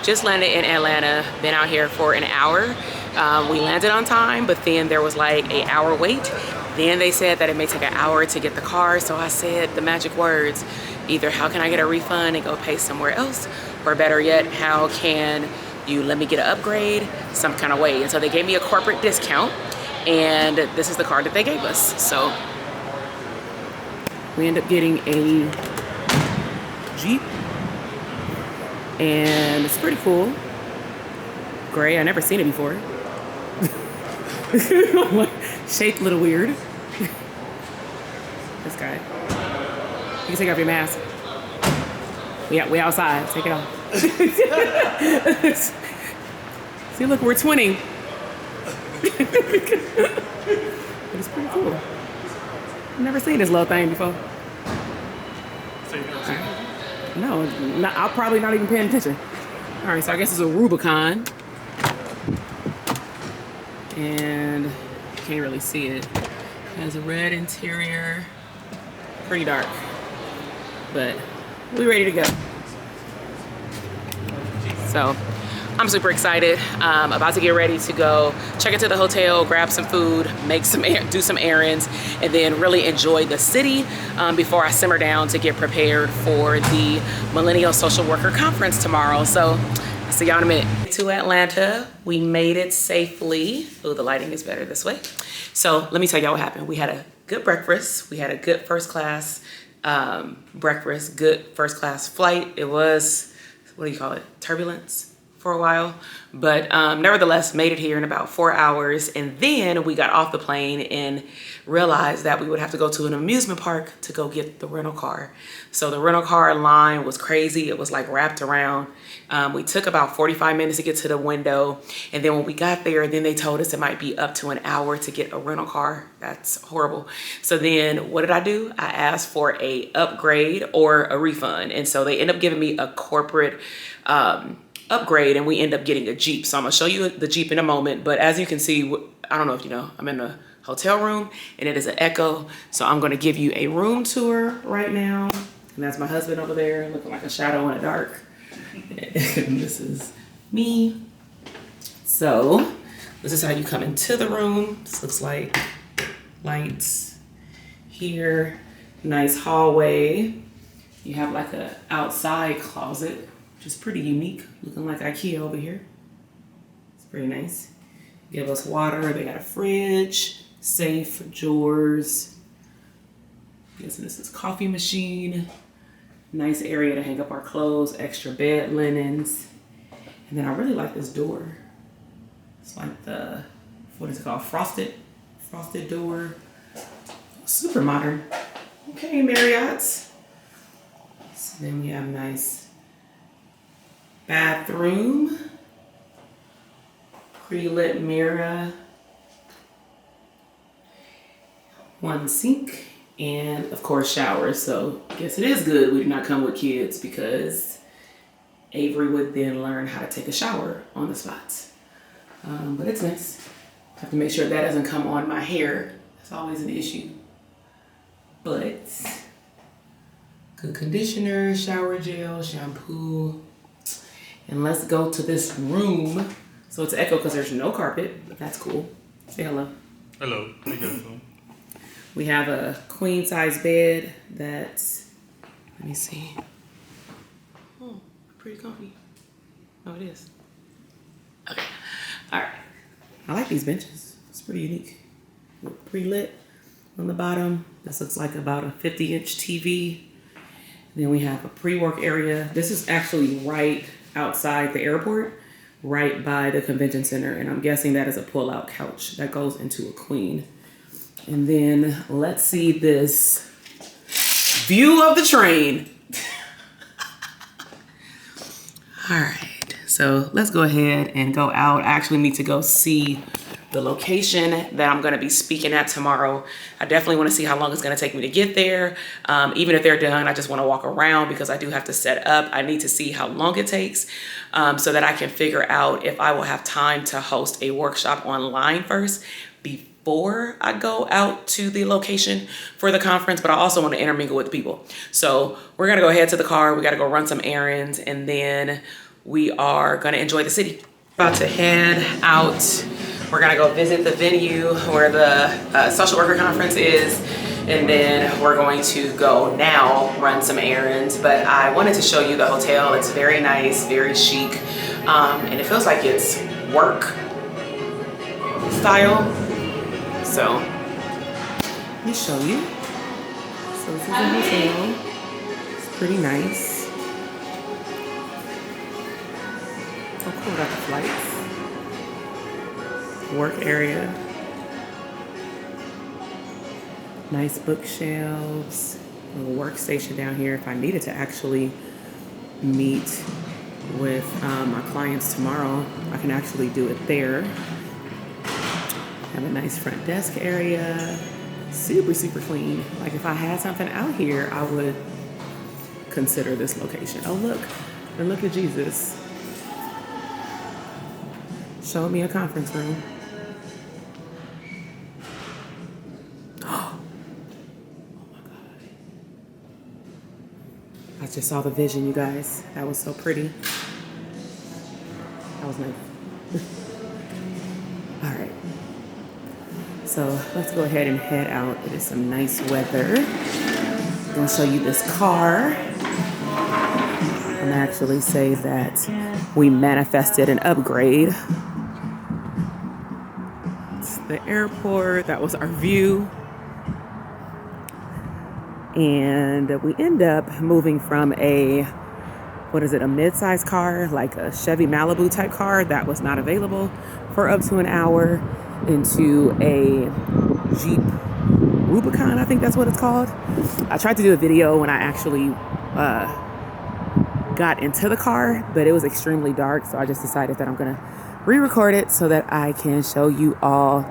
just landed in Atlanta, been out here for an hour. We landed on time, but then there was like an hour wait. Then they said that it may take an hour to get the car. So I said the magic words, either how can I get a refund and go pay somewhere else? Or better yet, how can you let me get an upgrade some kind of way? And so they gave me a corporate discount, and this is the card that they gave us. So we end up getting a Jeep, and it's pretty cool. Gray, I never seen it before. Shaped a little weird. This guy. You can take off your mask. We outside. Take it off. See, look, we're twinning. But it's pretty cool. I've never seen this little thing before. No, I'll probably not even paying attention. All right, so I guess it's a Rubicon. And you can't really see it. It has a red interior. Pretty dark. But we're ready to go. So I'm super excited. About to get ready to go check into the hotel, grab some food, do some errands, and then really enjoy the city before I simmer down to get prepared for the Millennial Social Worker Conference tomorrow. So I'll see y'all in a minute. To Atlanta, we made it safely. Oh, the lighting is better this way. So let me tell y'all what happened. We had a good breakfast. We had a good first class breakfast, good first class flight. It was, what do you call it? Turbulence for a while, but nevertheless made it here in about 4 hours. And then we got off the plane and realized that we would have to go to an amusement park to go get the rental car. So the rental car line was crazy. It was like wrapped around. We took about 45 minutes to get to the window. And then when we got there, then they told us it might be up to an hour to get a rental car. That's horrible. So then what did I do? I asked for a upgrade or a refund. And so they ended up giving me a corporate upgrade, and we end up getting a Jeep. So I'm gonna show you the Jeep in a moment, but as you can see, I don't know if you know, I'm in a hotel room and it is an echo. So I'm gonna give you a room tour right now. And that's my husband over there looking like a shadow in the dark. And this is me. So this is how you come into the room. This looks like lights here, nice hallway. You have like a outside closet, which is pretty unique, looking like IKEA over here. It's pretty nice. Give us water. They got a fridge, safe, drawers. I'm guessing this is coffee machine. Nice area to hang up our clothes, extra bed linens. And then I really like this door. It's like the, what is it called? Frosted door. Super modern. Okay, Marriott's. So then we have a nice bathroom, pre-lit mirror, one sink, and of course showers. So I guess it is good we do not come with kids, because Avery would then learn how to take a shower on the spot. But it's nice. I have to make sure that doesn't come on my hair. That's always an issue. But good conditioner, shower gel, shampoo. And let's go to this room. So it's echo because there's no carpet, but that's cool. Say hello. Hello. We have a queen size bed that's, let me see. Oh, pretty comfy. Oh, it is. Okay. All right. I like these benches. It's pretty unique. Pre-lit on the bottom. This looks like about a 50-inch TV. Then we have a pre-work area. This is actually right outside the airport, right by the convention center. And I'm guessing that is a pull-out couch that goes into a queen. And then let's see this view of the train. All right, so let's go ahead and go out. I actually need to go see the location that I'm gonna be speaking at tomorrow. I definitely wanna see how long it's gonna take me to get there. Even if they're done, I just wanna walk around because I do have to set up. I need to see how long it takes so that I can figure out if I will have time to host a workshop online first before I go out to the location for the conference, but I also wanna intermingle with people. So we're gonna go ahead to the car. We gotta go run some errands, and then we are gonna enjoy the city. About to head out. We're gonna go visit the venue where the social worker conference is, and then we're going to go now run some errands. But I wanted to show you the hotel. It's very nice, very chic, and it feels like it's work style. So let me show you. So this is the hotel. It's pretty nice. So cool, got the flights. Work area. Nice bookshelves. A little workstation down here if I needed to actually meet with my clients tomorrow. I can actually do it there. Have a nice front desk area. Super, super clean. Like if I had something out here, I would consider this location. Oh, look. And look at Jesus. Showed me a conference room. Oh my God. I just saw the vision, you guys. That was so pretty. That was nice. All right. So let's go ahead and head out. It is some nice weather. I'm gonna show you this car. And actually say that we manifested an upgrade. It's the airport. That was our view. And we end up moving from a mid-size car, like a Chevy Malibu type car that was not available for up to an hour, into a Jeep Rubicon, I think that's what it's called. I tried to do a video when I actually got into the car, but it was extremely dark, so I just decided that I'm gonna re-record it so that I can show you all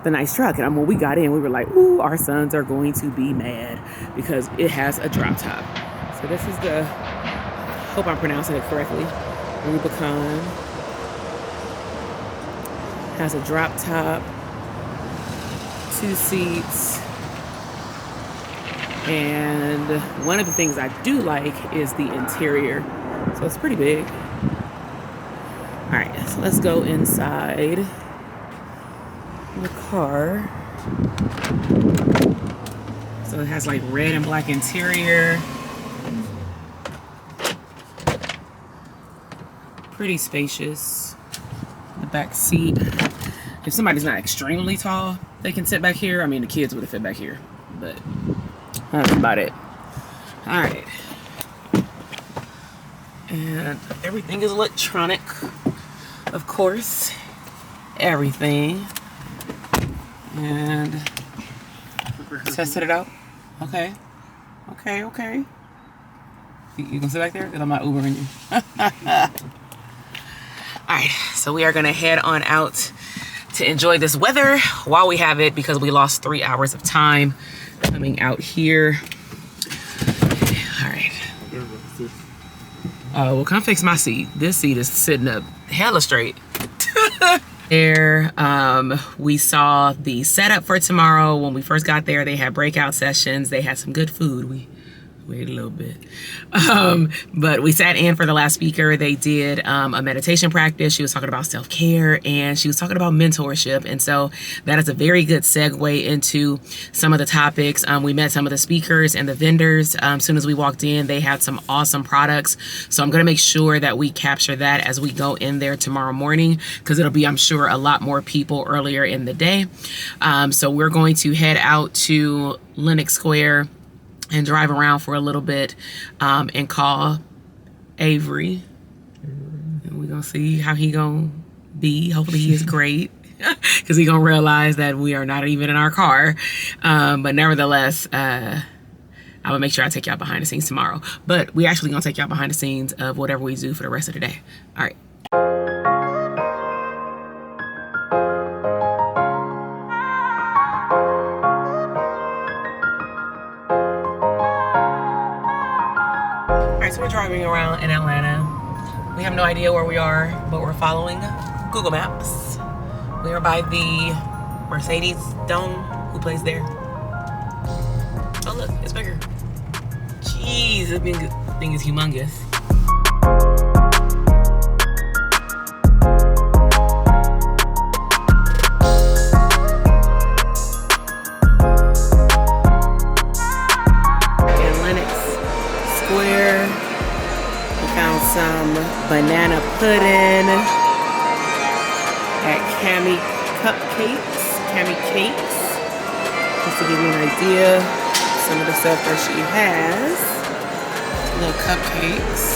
the nice truck. And when we got in, we were like, ooh, our sons are going to be mad because it has a drop top. So this is the, hope I'm pronouncing it correctly, Rubicon. Has a drop top, 2 seats. And one of the things I do like is the interior. So it's pretty big. All right, so let's go inside the car. So it has like red and black interior. Pretty spacious. The back seat. If somebody's not extremely tall, they can sit back here. I mean, the kids would have fit back here, but that's about it. All right. And everything is electronic, of course. Everything. And tested it out. Okay. Okay. You can sit back there? Because I'm not Ubering you. All right. So we are going to head on out to enjoy this weather while we have it, because we lost 3 hours of time coming out here. All right. Oh, well, come fix my seat. This seat is sitting up hella straight. There, we saw the setup for tomorrow. When we first got there, they had breakout sessions. They had some good food. We waited a little bit. But we sat in for the last speaker. They did a meditation practice. She was talking about self-care, and she was talking about mentorship. And so that is a very good segue into some of the topics. We met some of the speakers and the vendors. As soon as we walked in, they had some awesome products. So I'm going to make sure that we capture that as we go in there tomorrow morning, because it'll be, I'm sure, a lot more people earlier in the day. So we're going to head out to Lenox Square and drive around for a little bit, and call Avery. And we're gonna see how he gonna be. Hopefully he is great, because he gonna realize that we are not even in our car. But nevertheless, I will make sure I take y'all behind the scenes tomorrow. But we actually gonna take y'all behind the scenes of whatever we do for the rest of the day. All right. So we're driving around in Atlanta. We have no idea where we are, but we're following Google Maps. We are by the Mercedes Dome. Who plays there? Oh look, it's bigger. Jeez, this thing is humongous. at Cami Cakes, just to give you an idea of some of the stuff that she has. Little cupcakes.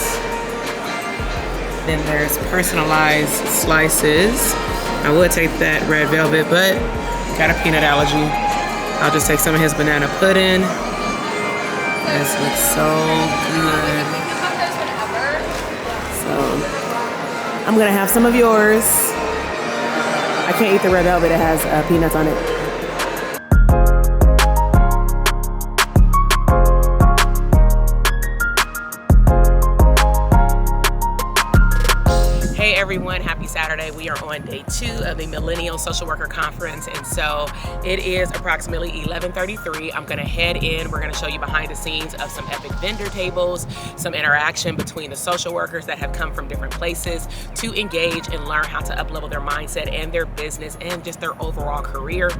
Then there's personalized slices. I would take that red velvet, but got a peanut allergy. I'll just take some of his banana pudding. This looks so good. So I'm gonna have some of yours. I can't eat the red velvet, it has peanuts on it. Hey everyone, happy Saturday. We are on day 2 of the Millennial Social Worker Conference, and so it is approximately 11:33. I'm gonna head in. We're gonna show you behind the scenes of some epic vendor tables, some interaction between the social workers that have come from different places to engage and learn how to up-level their mindset and their business and just their overall career.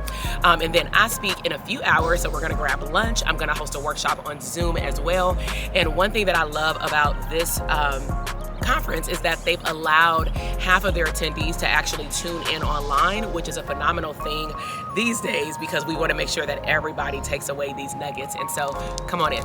And then I speak in a few hours, so we're gonna grab lunch. I'm gonna host a workshop on Zoom as well. And one thing that I love about this conference is that they've allowed half of their attendees to actually tune in online, which is a phenomenal thing these days because we want to make sure that everybody takes away these nuggets. And so come on in.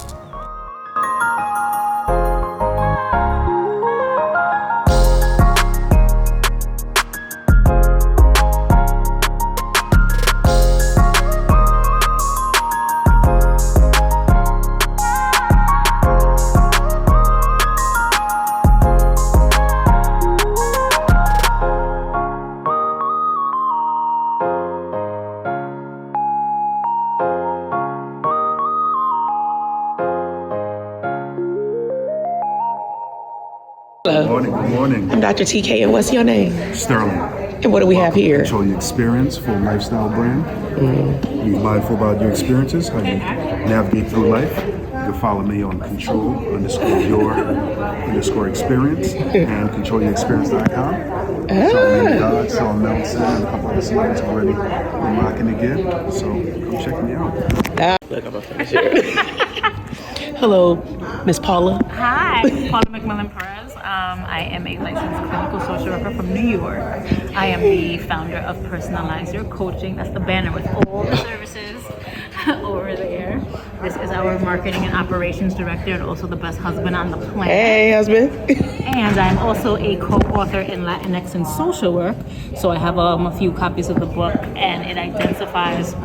Good morning, good morning. I'm Dr. TK, and what's your name? Sterling. And what do we have here? Control your experience for a lifestyle brand. Be mindful about your experiences, how you navigate through life. You can follow me on control_your_experience and controlyourexperience.com. Charlene Dodd, Saul Nelson, and a couple other slides already been rocking again. So come check me out. Look, I'm gonna finish it. Hello, Miss Paula. Hi, Paula McMillan Perez. I am a licensed clinical social worker from New York. I am the founder of Personalizer Coaching. That's the banner with all the services over there. This is our marketing and operations director and also the best husband on the planet. Hey, husband. And I'm also a co-author in Latinx and social work. So I have a few copies of the book, and it identifies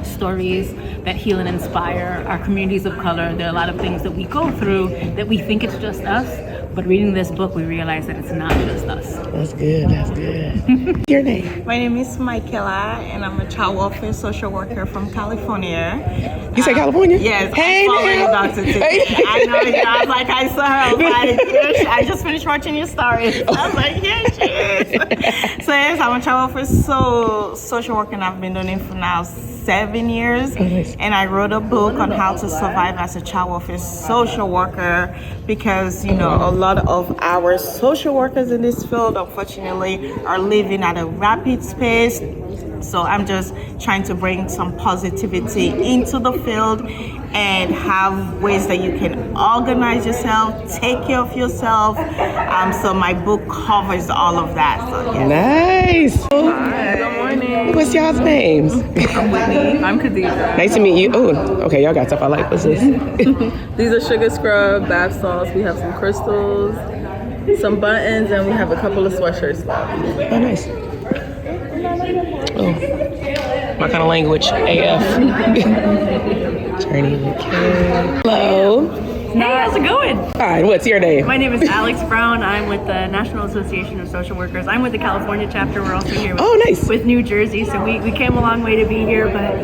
stories that heal and inspire our communities of color. There are a lot of things that we go through that we think it's just us, but reading this book, we realize that it's not just us. That's good, that's good. Your name? My name is Michaela, and I'm a child welfare social worker from California. You say California? Yes. Hey, I'm following Dr. T. I know you. I was like, I saw her. I was like, I just finished watching your stories. I was like, here she is. So yes, I'm a child welfare social worker, and I've been doing it for now 7 years. Oh, nice. And I wrote a book on how to survive as a child welfare social worker because, you know, a lot of our social workers in this field, unfortunately, are living at a rapid pace. So I'm just trying to bring some positivity into the field and have ways that you can organize yourself, take care of yourself. So my book covers all of that. So, yeah. Nice. Hi. Good morning. What's y'all's names? I'm Whitney. I'm Khadijah. Nice to meet you. Oh, okay, y'all got stuff I like. What's this? These are sugar scrub, bath salts. We have some crystals, some buttons, and we have a couple of sweatshirts left. Oh, nice. Oh, my kind of language, AF. Attorney McKay. Hello. Hey, how's it going? Fine, what's your name? My name is Alex Brown. I'm with the National Association of Social Workers. I'm with the California chapter. We're also here with, Oh, nice. with New Jersey. So we came a long way to be here, but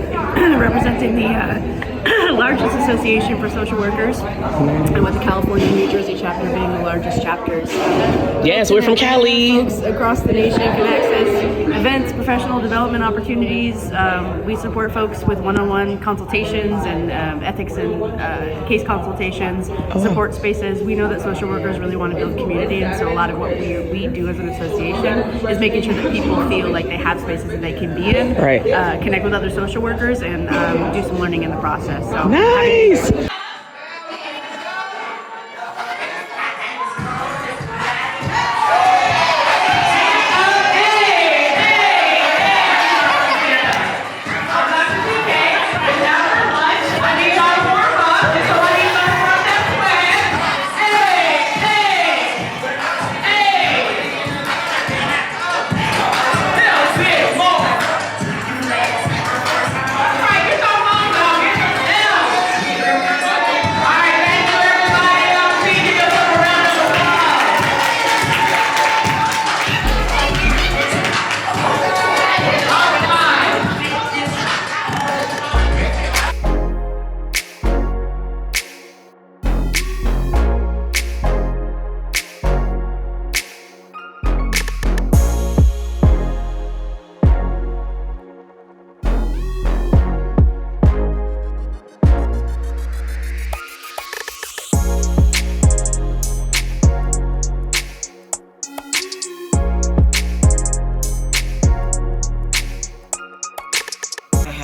representing the largest association for social workers, and with the California and New Jersey chapter being the largest chapters. Yes, we're from Cali. Folks across the nation can access events, professional development opportunities. We support folks with one-on-one consultations and ethics and case consultations, support spaces. We know that social workers really want to build community, and so a lot of what we do as an association is making sure that people feel like they have spaces that they can be in, Right. Connect with other social workers, and do some learning in the process. So Nice.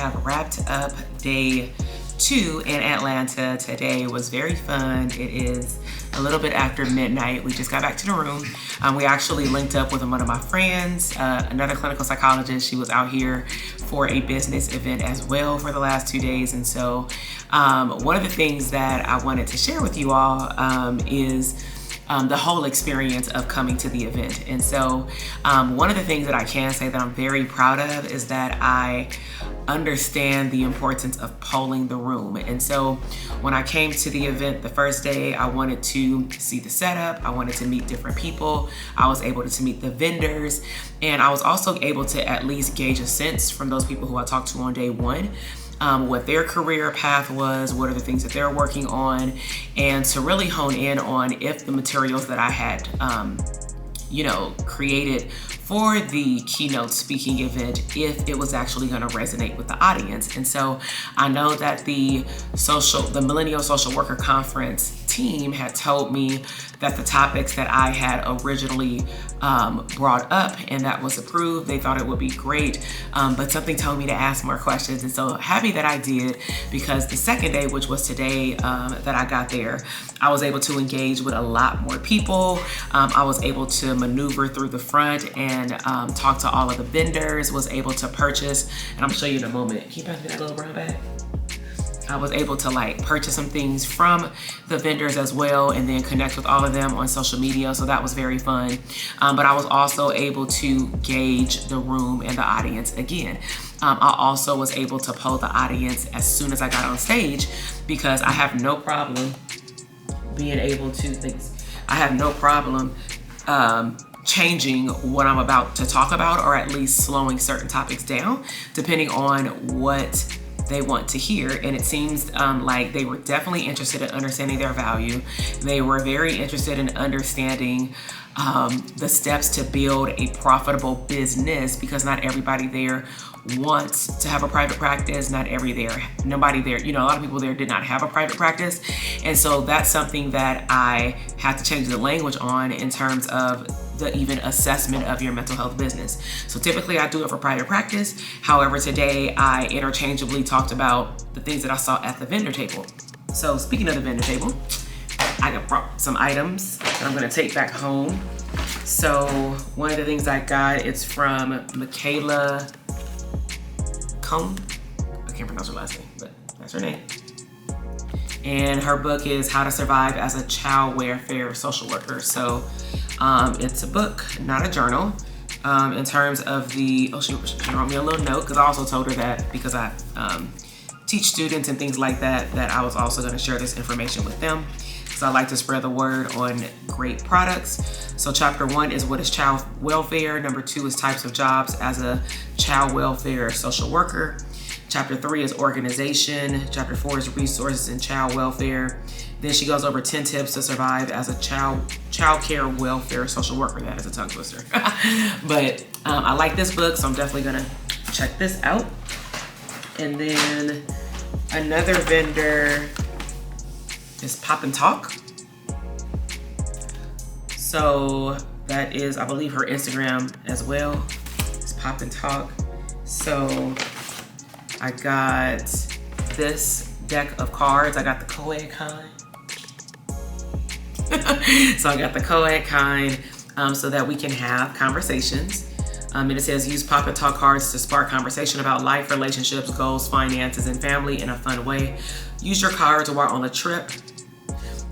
have wrapped up day 2 in Atlanta. Today was very fun. It is a little bit after midnight. We just got back to the room. We actually linked up with one of my friends, another clinical psychologist. She was out here for a business event as well for the last 2 days. And so one of the things that I wanted to share with you all is the whole experience of coming to the event. And so one of the things that I can say that I'm very proud of is that I understand the importance of polling the room. And so when I came to the event the first day, I wanted to see the setup. I wanted to meet different people. I was able to meet the vendors. And I was also able to at least gauge a sense from those people who I talked to on day 1. What their career path was, what are the things that they're working on, and to really hone in on if the materials that I had, created for the keynote speaking event, if it was actually going to resonate with the audience. And so I know that the Millennial Social Worker Conference team had told me that the topics that I had originally brought up and that was approved, they thought it would be great, but something told me to ask more questions. And so happy that I did, because the second day, which was today that I got there, I was able to engage with a lot more people. I was able to maneuver through the front and talk to all of the vendors, was able to purchase, and I'm gonna show you in a moment. Can you pass me that little brown bag? I was able to purchase some things from the vendors as well, and then connect with all of them on social media. So that was very fun. But I was also able to gauge the room and the audience again. I also was able to poll the audience as soon as I got on stage, because I have no problem being able to I have no problem changing what I'm about to talk about, or at least slowing certain topics down, depending on what they want to hear. And it seems like they were definitely interested in understanding their value. They were very interested in understanding the steps to build a profitable business, because not everybody there wants to have a private practice. Nobody there, a lot of people there did not have a private practice. And so that's something that I had to change the language on in terms of the even assessment of your mental health business. So typically I do it for private practice. However, today I interchangeably talked about the things that I saw at the vendor table. So speaking of the vendor table, I got some items that I'm gonna take back home. So one of the things I got, it's from Michaela Cohn. I can't pronounce her last name, but that's her name. And her book is How to Survive as a Child Welfare Social Worker. So it's a book, not a journal. In terms of she wrote me a little note, because I also told her that because I teach students and things like that, that I was also gonna share this information with them. So I like to spread the word on great products. So chapter 1 is what is child welfare. Number 2 is types of jobs as a child welfare social worker. Chapter 3 is organization. Chapter 4 is resources in child welfare. Then she goes over 10 tips to survive as a child care welfare social worker. That is a tongue twister. But I like this book, so I'm definitely gonna check this out. And then another vendor is Pop and Talk. So that is, I believe, her Instagram as well. It's Pop and Talk. So I got this deck of cards. I got the co-ed kind. So I got the co-ed kind so that we can have conversations. And it says use Pop and Talk cards to spark conversation about life, relationships, goals, finances, and family in a fun way. Use your cards while on a trip,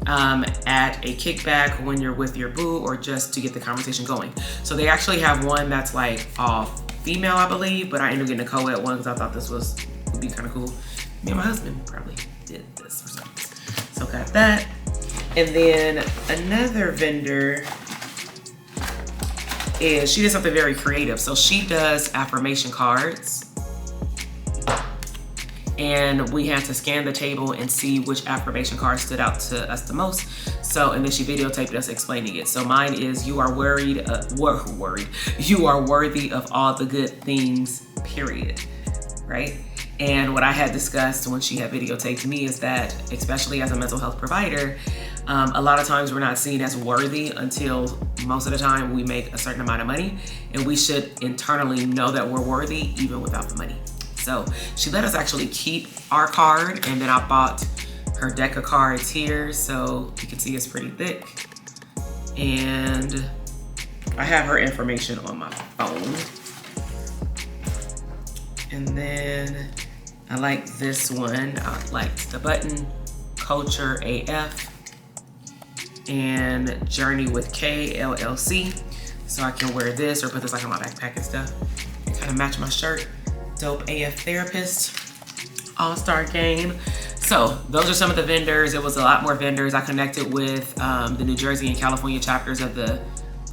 at a kickback, when you're with your boo, or just to get the conversation going. So they actually have one that's all female, I believe, but I ended up getting a co-ed one because I thought this would be kind of cool. Me and my husband probably did this or something. So got that. And then another vendor she did something very creative. So she does affirmation cards, and we had to scan the table and see which affirmation card stood out to us the most. So, and then she videotaped us explaining it. So mine is, you are worried. You are worthy of all the good things, period. Right? And what I had discussed when she had videotaped me is that, especially as a mental health provider, a lot of times we're not seen as worthy until most of the time we make a certain amount of money, and we should internally know that we're worthy even without the money. So she let us actually keep our card, and then I bought her deck of cards here, so you can see it's pretty thick. And I have her information on my phone. And then I like this one. I like the button, Culture AF, and Journey with K LLC. So I can wear this or put this like on my backpack and stuff. It kind of match my shirt. Dope AF Therapist, All-Star Game. So those are some of the vendors. It was a lot more vendors. I connected with the New Jersey and California chapters of the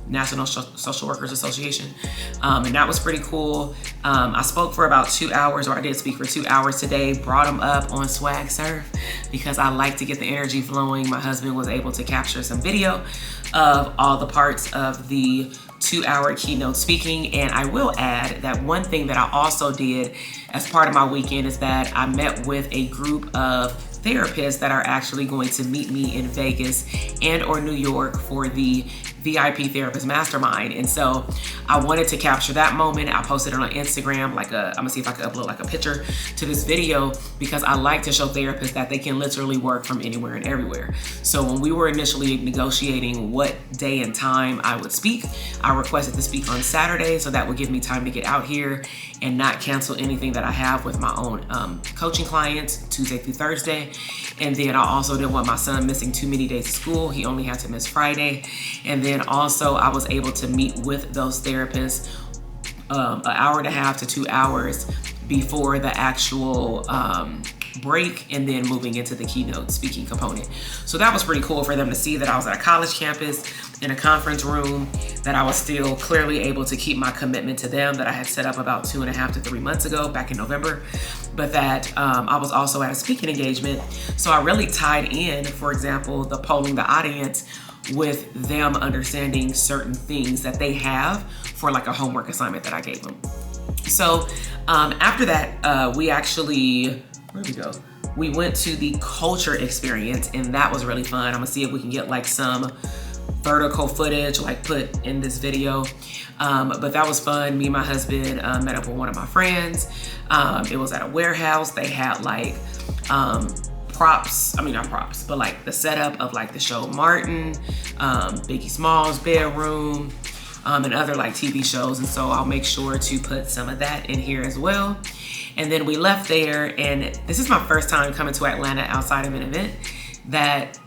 National Social Workers Association. And that was pretty cool. I spoke for about 2 hours, or I did speak for 2 hours today, brought them up on Swag Surf because I like to get the energy flowing. My husband was able to capture some video of all the parts of the 2-hour keynote speaking. And I will add that one thing that I also did as part of my weekend is that I met with a group of therapists that are actually going to meet me in Vegas and or New York for the VIP Therapist Mastermind. And so I wanted to capture that moment. I posted it on Instagram, I'm gonna see if I can upload like a picture to this video, because I like to show therapists that they can literally work from anywhere and everywhere. So when we were initially negotiating what day and time I would speak, I requested to speak on Saturday, so that would give me time to get out here and not cancel anything that I have with my own coaching clients Tuesday through Thursday. And then I also didn't want my son missing too many days of school. He only had to miss Friday. And then also I was able to meet with those therapists an hour and a half to 2 hours before the actual break, and then moving into the keynote speaking component. So that was pretty cool for them to see that I was at a college campus in a conference room, that I was still clearly able to keep my commitment to them that I had set up about 2.5 to 3 months ago, back in November, but that I was also at a speaking engagement. So I really tied in, for example, the polling the audience with them understanding certain things that they have for like a homework assignment that I gave them. So after that, we actually, where'd we go? We went to the culture experience, and that was really fun. I'm gonna see if we can get like some vertical footage like put in this video. But that was fun. Me and my husband met up with one of my friends. It was at a warehouse. They had like props, I mean not props, but like the setup of like the show Martin, Biggie Smalls' bedroom, and other like TV shows. And so I'll make sure to put some of that in here as well. And then we left there, and this is my first time coming to Atlanta outside of an event that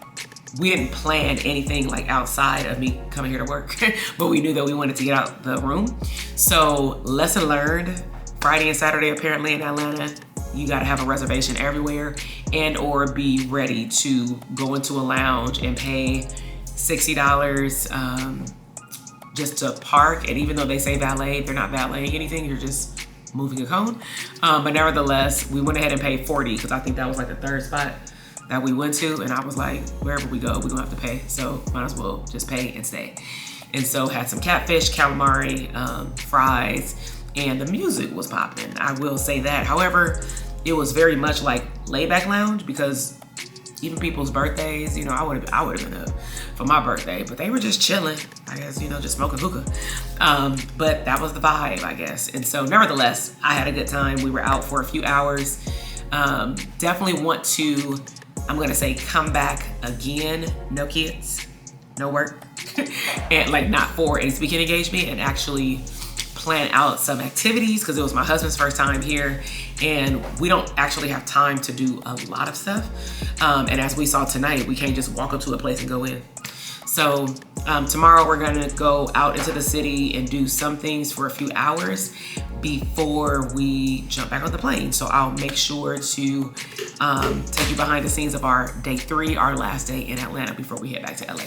we didn't plan anything like outside of me coming here to work, but we knew that we wanted to get out the room. So lesson learned, Friday and Saturday apparently in Atlanta, you gotta have a reservation everywhere and or be ready to go into a lounge and pay $60 just to park. And even though they say valet, they're not valeting anything, you're just moving a cone. But nevertheless, we went ahead and paid $40 because I think that was like the third spot that we went to. And I was like, wherever we go, we're gonna have to pay. So might as well just pay and stay. And so had some catfish, calamari, fries, and the music was popping. I will say that. However, it was very much like layback lounge, because even people's birthdays, you know, I would have been up for my birthday, but they were just chilling, I guess, you know, just smoking hookah. But that was the vibe, I guess. And so nevertheless, I had a good time. We were out for a few hours. Definitely want to, I'm gonna say, come back again, no kids, no work, and like not for a speaking engagement, and actually plan out some activities, because it was my husband's first time here and we don't actually have time to do a lot of stuff. And as we saw tonight, we can't just walk up to a place and go in. So tomorrow we're gonna go out into the city and do some things for a few hours before we jump back on the plane. So I'll make sure to take you behind the scenes of our day 3, our last day in Atlanta before we head back to LA.